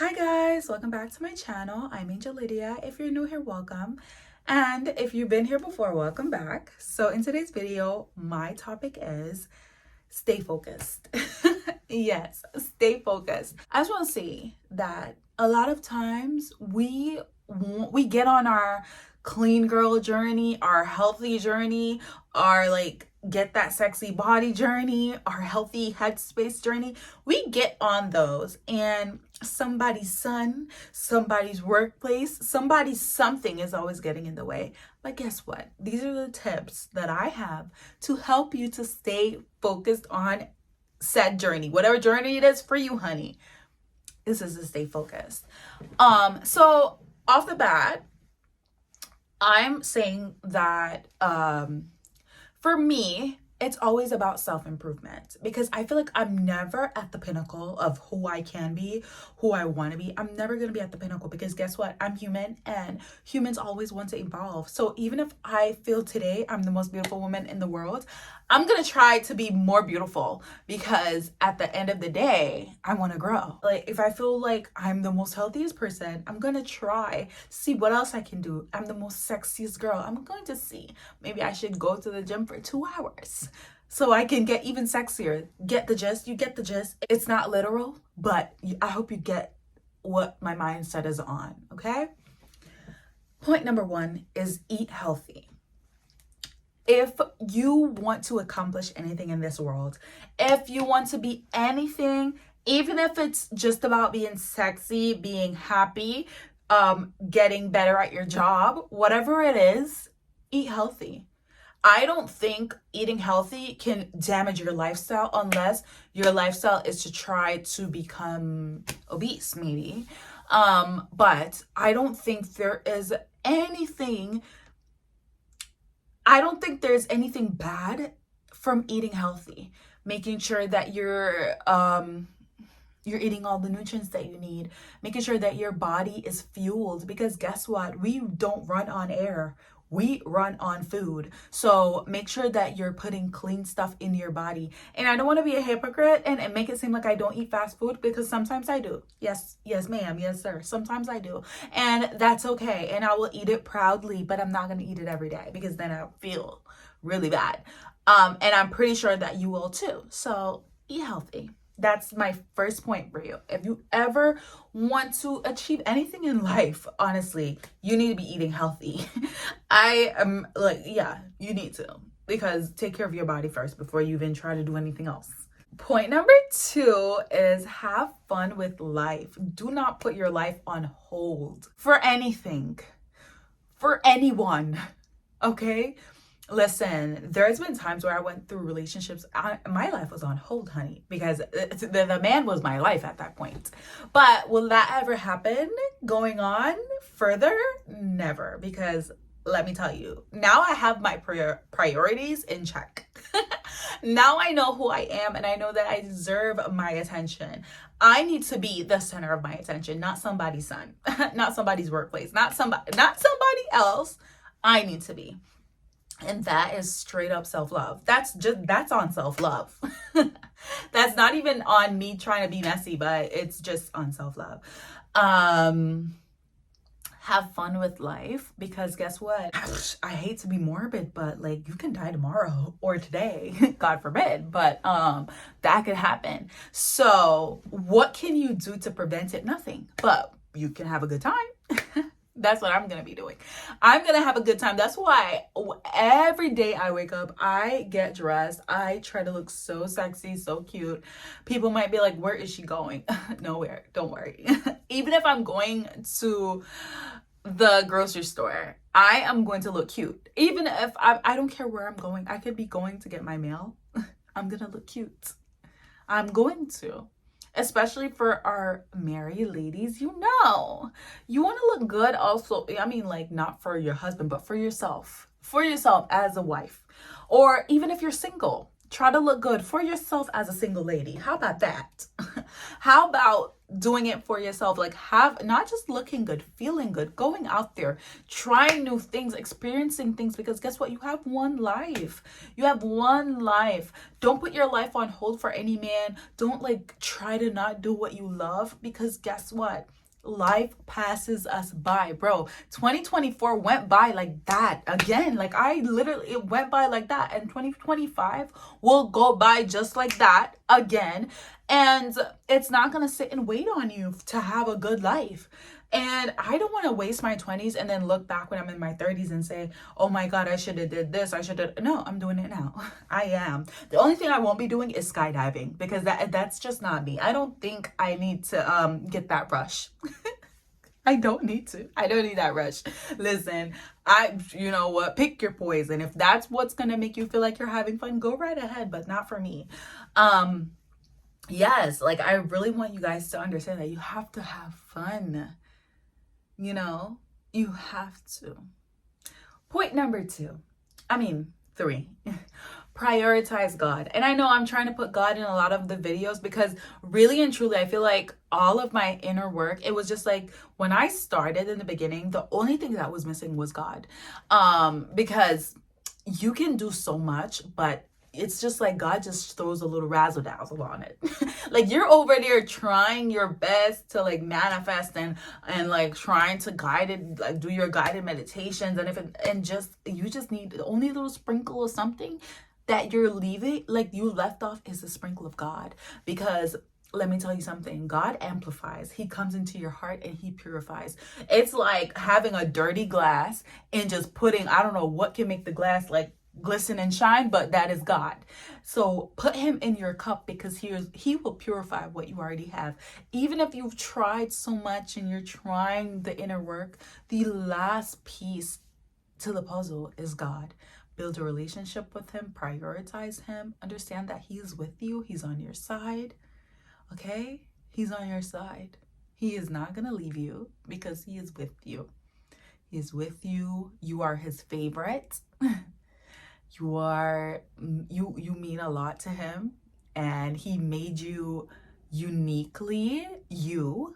Hi guys, welcome back to my channel. I'm Angel Lydia. If you're new here, welcome. And if you've been here before, welcome back. So in today's video, my topic is stay focused. Yes, stay focused. I just want to say that a lot of times we get on our clean girl journey, our healthy journey, our get that sexy body journey, our healthy headspace journey. We get on those and somebody's son, somebody's workplace, somebody's something is always getting in the way. But guess what? These are the tips that I have to help you to stay focused on said journey, whatever journey it is for you, honey. This is to stay focused. So off the bat, I'm saying that for me, it's always about self-improvement because I feel like I'm never at the pinnacle of who I can be, who I want to be. I'm never going to be at the pinnacle because guess what? I'm human and humans always want to evolve. So even if I feel today I'm the most beautiful woman in the world, I'm going to try to be more beautiful because at the end of the day, I want to grow. Like if I feel like I'm the most healthiest person, I'm going to try see what else I can do. I'm the most sexiest girl. I'm going to see maybe I should go to the gym for 2 hours so I can get even sexier. Get the gist? You get the gist. It's not literal, but I hope you get what my mindset is on, okay? Point number 1 is eat healthy. If you want to accomplish anything in this world, if you want to be anything, even if it's just about being sexy, being happy, getting better at your job, whatever it is, eat healthy. I don't think eating healthy can damage your lifestyle unless your lifestyle is to try to become obese, maybe. But I don't think there is anything, I don't think there's anything bad from eating healthy. Making sure that you're eating all the nutrients that you need, making sure that your body is fueled, because guess what? We don't run on air. We run on food. So make sure that you're putting clean stuff in your body. And I don't want to be a hypocrite and make it seem like I don't eat fast food, because sometimes I do. Yes, ma'am. Yes, sir. Sometimes I do. And that's okay. And I will eat it proudly, but I'm not going to eat it every day because then I'll feel really bad. And I'm pretty sure that you will too. So eat healthy. That's my first point for you. If you ever want to achieve anything in life, honestly, you need to be eating healthy. I am you need to, because take care of your body first before you even try to do anything else. Point number 2 is have fun with life. Do not put your life on hold for anything, for anyone, okay? Listen, there's been times where I went through relationships. My life was on hold, honey, because the man was my life at that point. But will that ever happen going on further? Never, because let me tell you, now I have my priorities in check. Now I know who I am and I know that I deserve my attention. I need to be the center of my attention, not somebody's son, not somebody's workplace, not somebody else. I need to be. And that is straight up self-love. That's on self-love. That's not even on me trying to be messy, but it's just on self-love. Have fun with life, because guess what? I hate to be morbid, but like you can die tomorrow or today, God forbid, but that could happen. So what can you do to prevent it? Nothing, but you can have a good time. That's what I'm going to be doing. I'm going to have a good time. That's why every day I wake up, I get dressed. I try to look so sexy, so cute. People might be like, where is she going? Nowhere. Don't worry. Even if I'm going to the grocery store, I am going to look cute. Even if I don't care where I'm going. I could be going to get my mail. I'm going to look cute. I'm going to. Especially for our married ladies, you want to look good also. I mean, like not for your husband, but for yourself as a wife, or even if you're single, Try to look good for yourself as a single lady. How about that? How about doing it for yourself? Like, have not just looking good, feeling good, going out there, trying new things, experiencing things, because guess what? You have one life. You have one life. Don't put your life on hold for any man. Don't like try to not do what you love, because guess what? Life passes us by, bro. 2024 went by like that again. Like, it went by like that, and 2025 will go by just like that again. And it's not gonna sit and wait on you to have a good life. And I don't want to waste my 20s and then look back when I'm in my 30s and say, oh my God, I should have did this. I should have. No, I'm doing it now. I am. The only thing I won't be doing is skydiving, because that's just not me. I don't think I need to get that rush. I don't need to. I don't need that rush. Listen, you know what? Pick your poison. If that's what's going to make you feel like you're having fun, go right ahead, but not for me. Yes, like I really want you guys to understand that you have to have fun. You know, you have to. Point number 3, prioritize God. And I know I'm trying to put God in a lot of the videos, because really and truly, I feel like all of my inner work, it was just like when I started in the beginning, the only thing that was missing was God. Because you can do so much, but it's just like God just throws a little razzle dazzle on it. Like, you're over there trying your best to like manifest and like trying to guide it, like do your guided meditations, and you just need the only little sprinkle of something that you're leaving, like you left off, is a sprinkle of God. Because let me tell you something, God amplifies. He comes into your heart and he purifies. It's like having a dirty glass and just putting, I don't know what can make the glass like glisten and shine, but that is God. So put him in your cup, because he will purify what you already have. Even if you've tried so much and you're trying the inner work, the last piece to the puzzle is God. Build a relationship with him, prioritize him, understand that he's with you, he's on your side. Okay? He's on your side. He is not going to leave you, because he is with you. He is with you. You are his favorite. You mean a lot to him, and he made you uniquely you,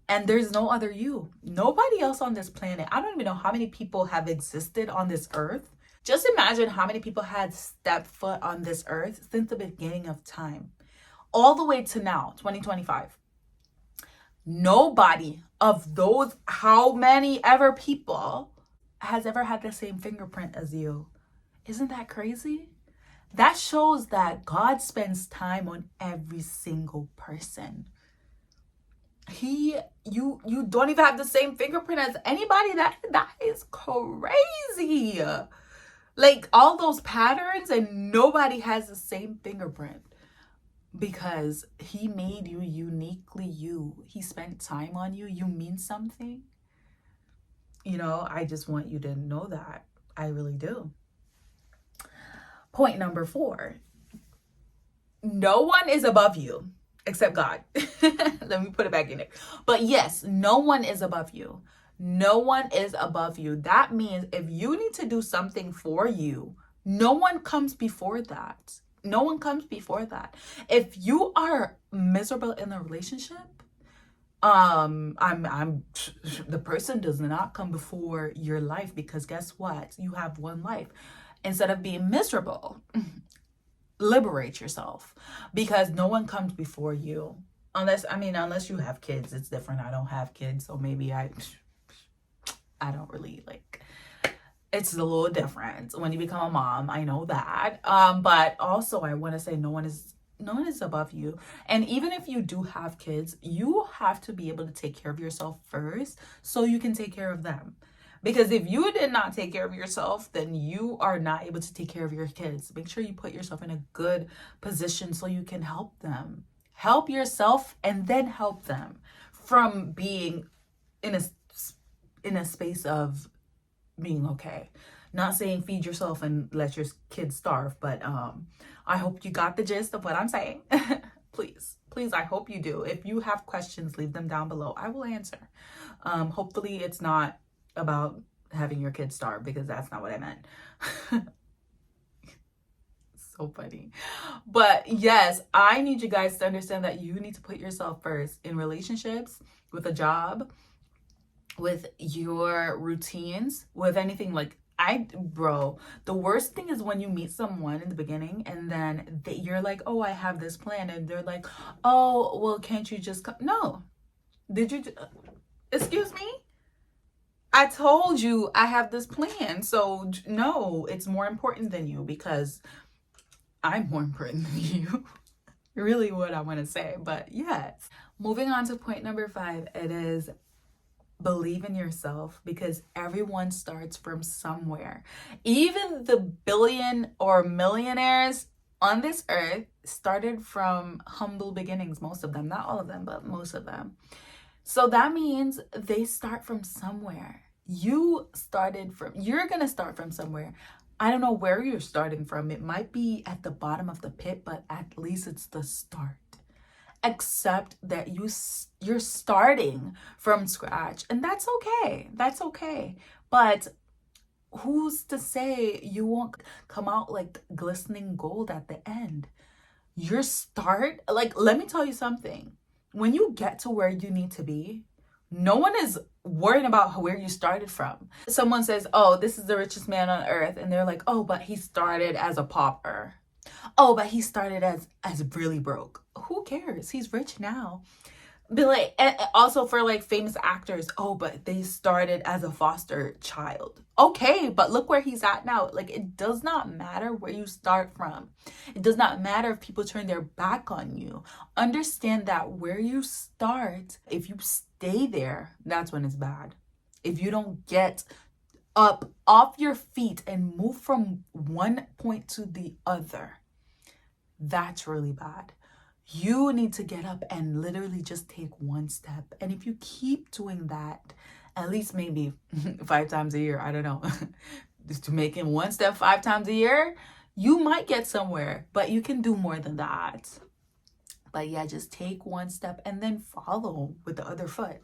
and there's no other you. Nobody else on this planet. I don't even know how many people have existed on this earth. Just imagine how many people had stepped foot on this earth since the beginning of time, all the way to now, 2025. Nobody of those how many ever people has ever had the same fingerprint as you. Isn't that crazy? That shows that God spends time on every single person. You don't even have the same fingerprint as anybody. That is crazy. Like, all those patterns, and nobody has the same fingerprint, because he made you uniquely you. He spent time on you. You mean something. You know, I just want you to know that. I really do. Point number 4. No one is above you except God. Let me put it back in there. But yes, no one is above you. No one is above you. That means if you need to do something for you, no one comes before that. No one comes before that. If you are miserable in a relationship, the person does not come before your life, because guess what? You have one life. Instead of being miserable, liberate yourself, because no one comes before you. Unless you have kids, it's different. I don't have kids, so maybe I don't really like, it's a little different when you become a mom. I know that. But also I want to say no one is above you. And even if you do have kids, you have to be able to take care of yourself first so you can take care of them. Because if you did not take care of yourself, then you are not able to take care of your kids. Make sure you put yourself in a good position so you can help them. Help yourself and then help them, from being in a space of being okay. Not saying feed yourself and let your kids starve, but I hope you got the gist of what I'm saying. Please, I hope you do. If you have questions, leave them down below. I will answer. Hopefully it's not about having your kids starve, because that's not what I meant. So funny. But yes, I need you guys to understand that you need to put yourself first in relationships, with a job, with your routines, with anything. Like, bro, the worst thing is when you meet someone in the beginning and then you're like, oh, I have this plan, and they're like, oh, well, can't you just come? No. Did you excuse me? I told you I have this plan. So no, it's more important than you, because I'm more important than you. Really what I want to say. But yes, moving on to point number 5, it is believe in yourself, because everyone starts from somewhere. Even the billion or millionaires on this earth started from humble beginnings. Most of them, not all of them, but most of them. So that means they start from somewhere. You're gonna start from somewhere. I don't know where you're starting from. It might be at the bottom of the pit, but at least it's the start. Accept that you're starting from scratch, and that's okay. That's okay. But who's to say you won't come out like glistening gold at the end? Your start, like, let me tell you something. When you get to where you need to be, no one is worrying about where you started from. Someone says, oh, this is the richest man on earth, and they're like, oh, but he started as a pauper. Oh, but he started as really broke. Who cares? He's rich now. But like, also for like famous actors, oh, but they started as a foster child. Okay, but look where he's at now. Like, it does not matter where you start from. It does not matter if people turn their back on you. Understand that where you start, if you stay there, that's when it's bad. If you don't get up off your feet and move from one point to the other, that's really bad. You need to get up and literally just take one step. And if you keep doing that, at least maybe 5 times a year, I don't know, just making one step 5 times a year, you might get somewhere, but you can do more than that. But yeah, just take one step and then follow with the other foot.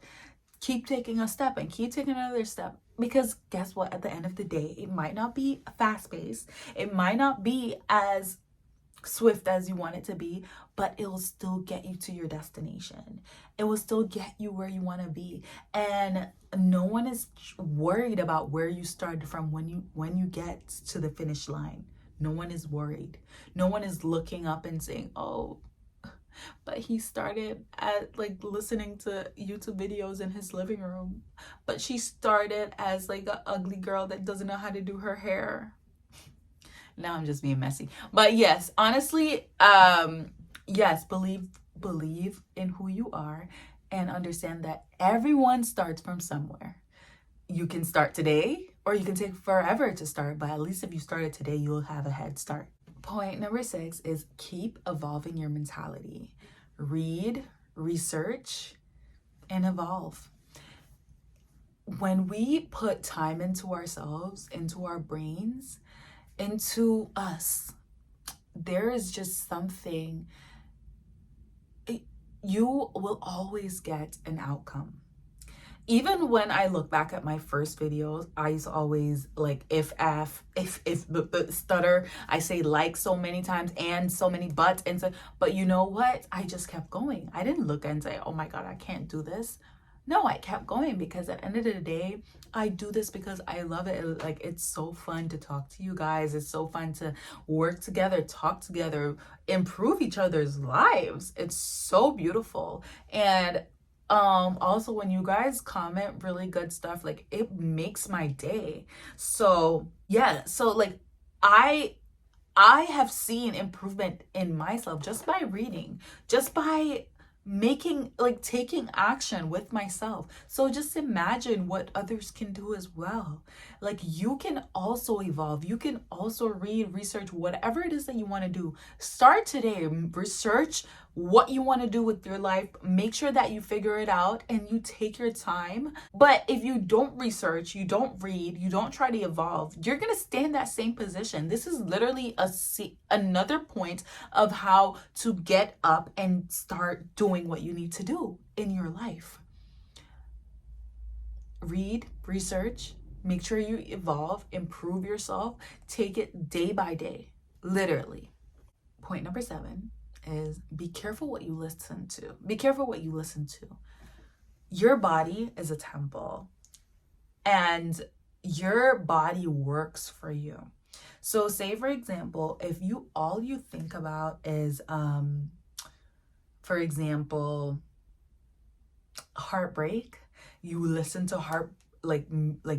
Keep taking a step and keep taking another step, because guess what? At the end of the day, it might not be fast-paced. It might not be as swift as you want it to be, but it will still get you to your destination. It will still get you where you want to be. And no one is worried about where you started from when you get to the finish line. No one is worried. No one is looking up and saying, oh, but he started at like listening to YouTube videos in his living room, but she started as like an ugly girl that doesn't know how to do her hair. Now I'm just being messy. But yes, honestly, yes, believe in who you are, and understand that everyone starts from somewhere. You can start today, or you can take forever to start, but at least if you started today, you'll have a head start. Point number 6 is keep evolving your mentality. Read, research, and evolve. When we put time into ourselves, into our brains, into us, there is just something, you will always get an outcome. Even when I look back at my first videos, I used to always like if stutter. I say like so many times and so many buts, and so, but you know what? I just kept going. I didn't look and say, oh my God, I can't do this. No, I kept going, because at the end of the day, I do this because I love it. Like, it's so fun to talk to you guys. It's so fun to work together, talk together, improve each other's lives. It's so beautiful. And also when you guys comment really good stuff, like, it makes my day. So yeah, so like I have seen improvement in myself just by reading, just by taking action with myself. So just imagine what others can do as well. Like, you can also evolve. You can also read, research, whatever it is that you want to do. Start today. Research what you want to do with your life. Make sure that you figure it out and you take your time. But if you don't research, you don't read, you don't try to evolve, you're going to stay in that same position. This is literally another point of how to get up and start doing what you need to do in your life. Read, research, make sure you evolve, improve yourself, take it day by day, literally. Point number 7 is be careful what you listen to. Be careful what you listen to. Your body is a temple, and your body works for you. So say, for example, if all you think about is for example, heartbreak, you listen to like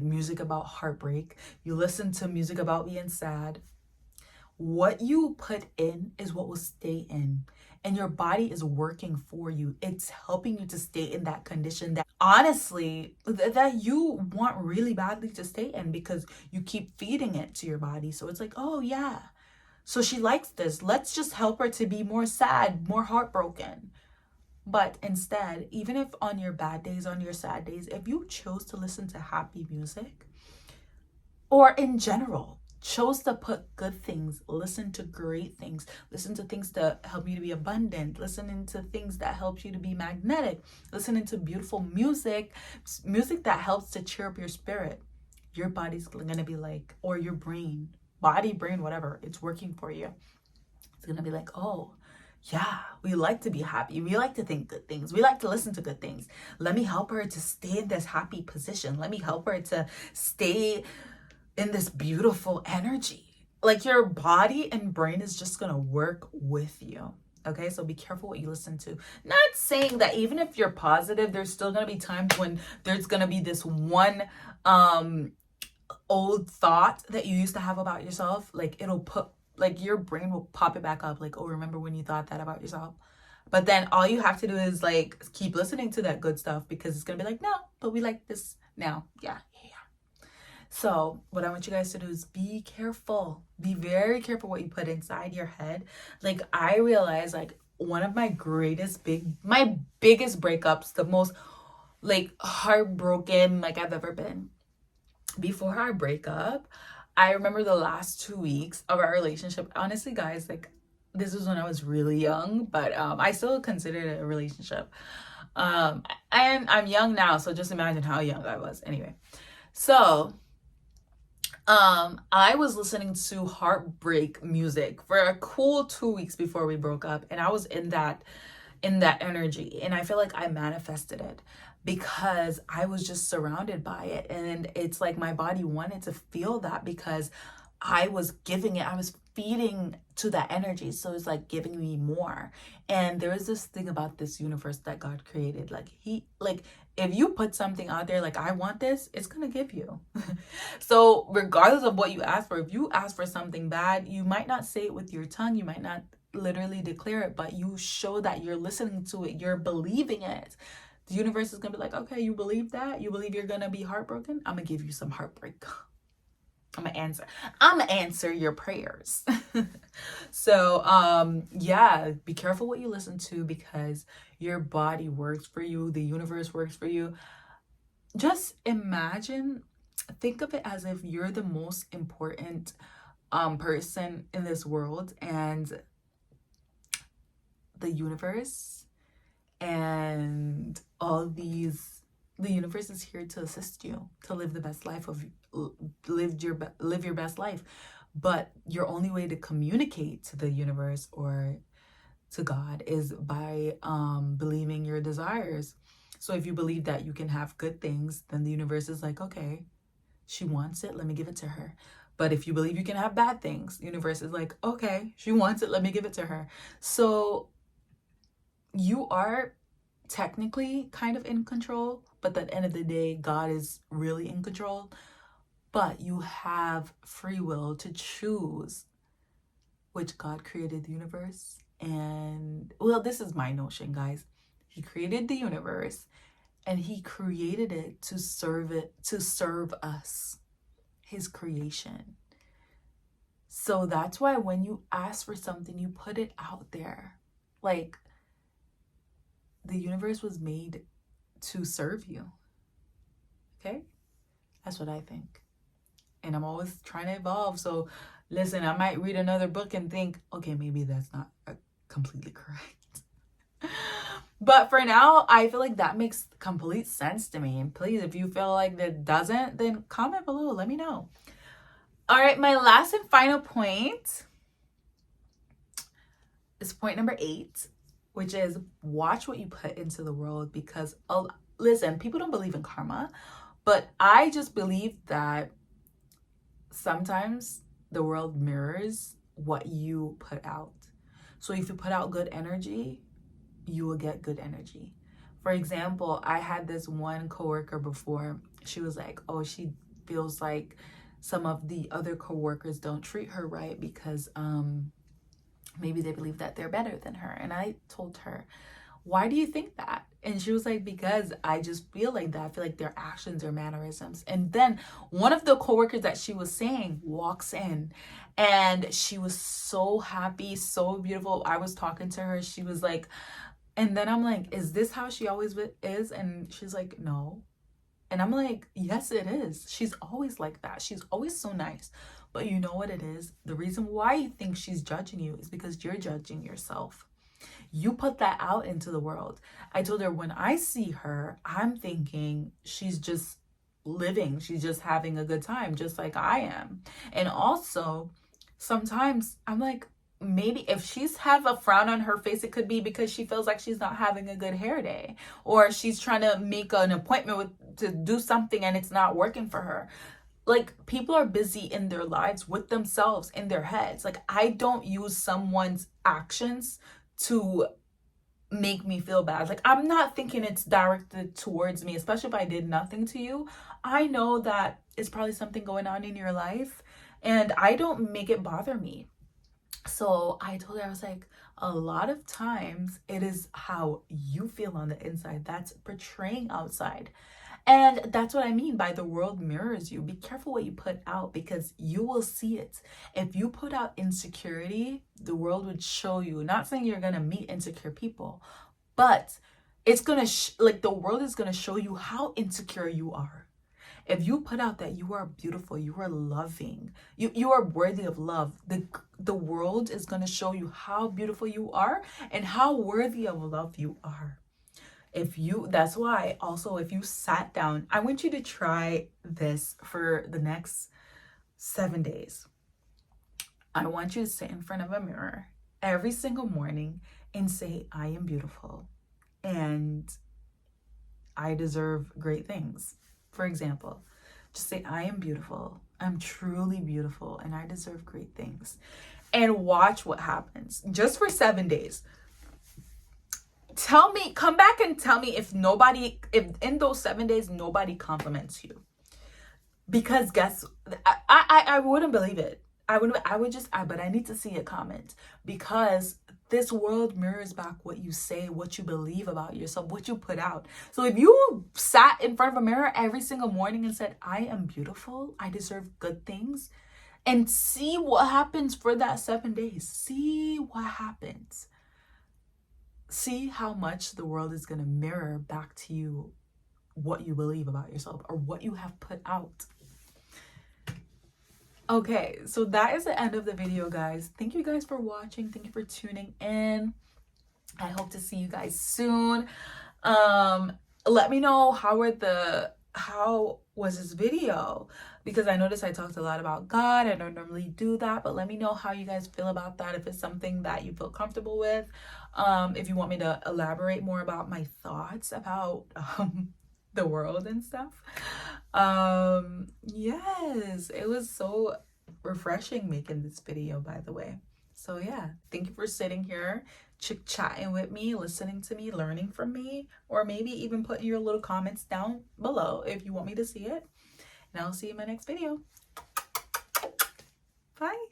music about heartbreak, you listen to music about being sad, what you put in is what will stay in. And your body is working for you. It's helping you to stay in that condition that honestly that you want really badly to stay in, because you keep feeding it to your body. So it's like, oh yeah, so she likes this, let's just help her to be more sad, more heartbroken. But instead, even if on your bad days, on your sad days, if you chose to listen to happy music, or in general, chose to put good things, listen to great things, listen to things that help you to be abundant, listening to things that help you to be magnetic, listening to beautiful music that helps to cheer up your spirit, your body's gonna be like, or your brain, body, brain, whatever, it's working for you. It's gonna be like, oh, yeah, we like to be happy. We like to think good things. We like to listen to good things. Let me help her to stay in this happy position. Let me help her to stay in this beautiful energy. Like, your body and brain is just gonna work with you. Okay, so be careful what you listen to. Not saying that even if you're positive, there's still gonna be times when there's gonna be this one old thought that you used to have about yourself. Like, it'll put, like, your brain will pop it back up, like, oh, remember when you thought that about yourself? But then all you have to do is like keep listening to that good stuff, because it's gonna be like, no, but we like this now. Yeah. So what I want you guys to do is be careful. Be very careful what you put inside your head. Like, I realized, like, one of my biggest breakups, the most like heartbroken like I've ever been. Before our breakup, I remember the last 2 weeks of our relationship. Honestly, guys, like, this was when I was really young, but I still considered it a relationship. And I'm young now, so just imagine how young I was. Anyway, so I was listening to heartbreak music for a cool 2 weeks before we broke up, and I was in that energy, and I feel like I manifested it because I was just surrounded by it. And it's like my body wanted to feel that because I was giving it, I was feeding to that energy. So it's like giving me more. And there is this thing about this universe that God created. Like, if you put something out there, like, I want this, it's gonna give you. So regardless of what you ask for, if you ask for something bad, you might not say it with your tongue, you might not literally declare it, but you show that you're listening to it, you're believing it. The universe is gonna be like, okay, you believe that? You believe you're gonna be heartbroken? I'm gonna give you some heartbreak. I'm gonna answer your prayers. So yeah, be careful what you listen to, because your body works for you, the universe works for you. Just imagine, think of it as if you're the most important person in this world, and the universe and the universe is here to assist you to live the best life live your best life. But your only way to communicate to the universe or to God is by believing your desires. So if you believe that you can have good things, then the universe is like, okay, she wants it, let me give it to her. But if you believe you can have bad things, the universe is like, okay, she wants it, let me give it to her. So you are technically kind of in control, but at the end of the day, God is really in control. But you have free will to choose which. God created the universe. And, well, this is my notion, guys. He created the universe, and he created it to serve us, his creation. So that's why when you ask for something, you put it out there. Like, the universe was made to serve you. Okay? That's what I think. And I'm always trying to evolve. So listen, I might read another book and think, okay, maybe that's not completely correct. But for now, I feel like that makes complete sense to me. And please, if you feel like that doesn't, then comment below. Let me know. All right, my last and final point. is point number 8, which is watch what you put into the world. Because listen, people don't believe in karma, but I just believe that sometimes the world mirrors what you put out. So if you put out good energy, you will get good energy. For example, I had this one coworker before. She was like, oh, she feels like some of the other coworkers don't treat her right because maybe they believe that they're better than her. And I told her, why do you think that? And she was like, because I just feel like that. I feel like their actions or mannerisms. And then one of the coworkers that she was saying walks in, and she was so happy, so beautiful. I was talking to her. She was like, and then I'm like, is this how she always is? And she's like, no. And I'm like, yes, it is. She's always like that. She's always so nice. But you know what it is? The reason why you think she's judging you is because you're judging yourself. You put that out into the world. I told her, when I see her, I'm thinking she's just living. She's just having a good time, just like I am. And also, sometimes I'm like, maybe if she's have a frown on her face, it could be because she feels like she's not having a good hair day, or she's trying to make an appointment to do something and it's not working for her. Like, people are busy in their lives with themselves in their heads. Like, I don't use someone's actions to make me feel bad. Like, I'm not thinking it's directed towards me, especially if I did nothing to you. I know that it's probably something going on in your life, and I don't make it bother me. So I told her, I was like, a lot of times it is how you feel on the inside that's portraying outside. And that's what I mean by the world mirrors you. Be careful what you put out, because you will see it. If you put out insecurity, the world would show you. Not saying you're going to meet insecure people, but it's going to, like, the world is going to show you how insecure you are. If you put out that you are beautiful, you are loving, you are worthy of love, the world is going to show you how beautiful you are and how worthy of love you are. That's why also, if you sat down, I want you to try this for the next 7 days. I want you to sit in front of a mirror every single morning and say, I am beautiful and I deserve great things. For example, just say, I am beautiful. I'm truly beautiful and I deserve great things. And watch what happens just for 7 days. Come back and tell me if in those 7 days, nobody compliments you. Because I wouldn't believe it. But I need to see a comment, because this world mirrors back what you say, what you believe about yourself, what you put out. So if you sat in front of a mirror every single morning and said, I am beautiful, I deserve good things, and see what happens for that 7 days. See what happens. See how much the world is going to mirror back to you what you believe about yourself or what you have put out. Okay, so that is the end of the video, guys. Thank you guys for watching. Thank you for tuning in. I hope to see you guys soon. Let me know how was this video, because I noticed I talked a lot about God. I don't normally do that, but let me know how you guys feel about that, if it's something that you feel comfortable with. If you want me to elaborate more about my thoughts about the world and stuff. Yes, it was so refreshing making this video, by the way. So yeah, thank you for sitting here chit-chatting with me, listening to me, learning from me, or maybe even putting your little comments down below if you want me to see it. And I'll see you in my next video. Bye.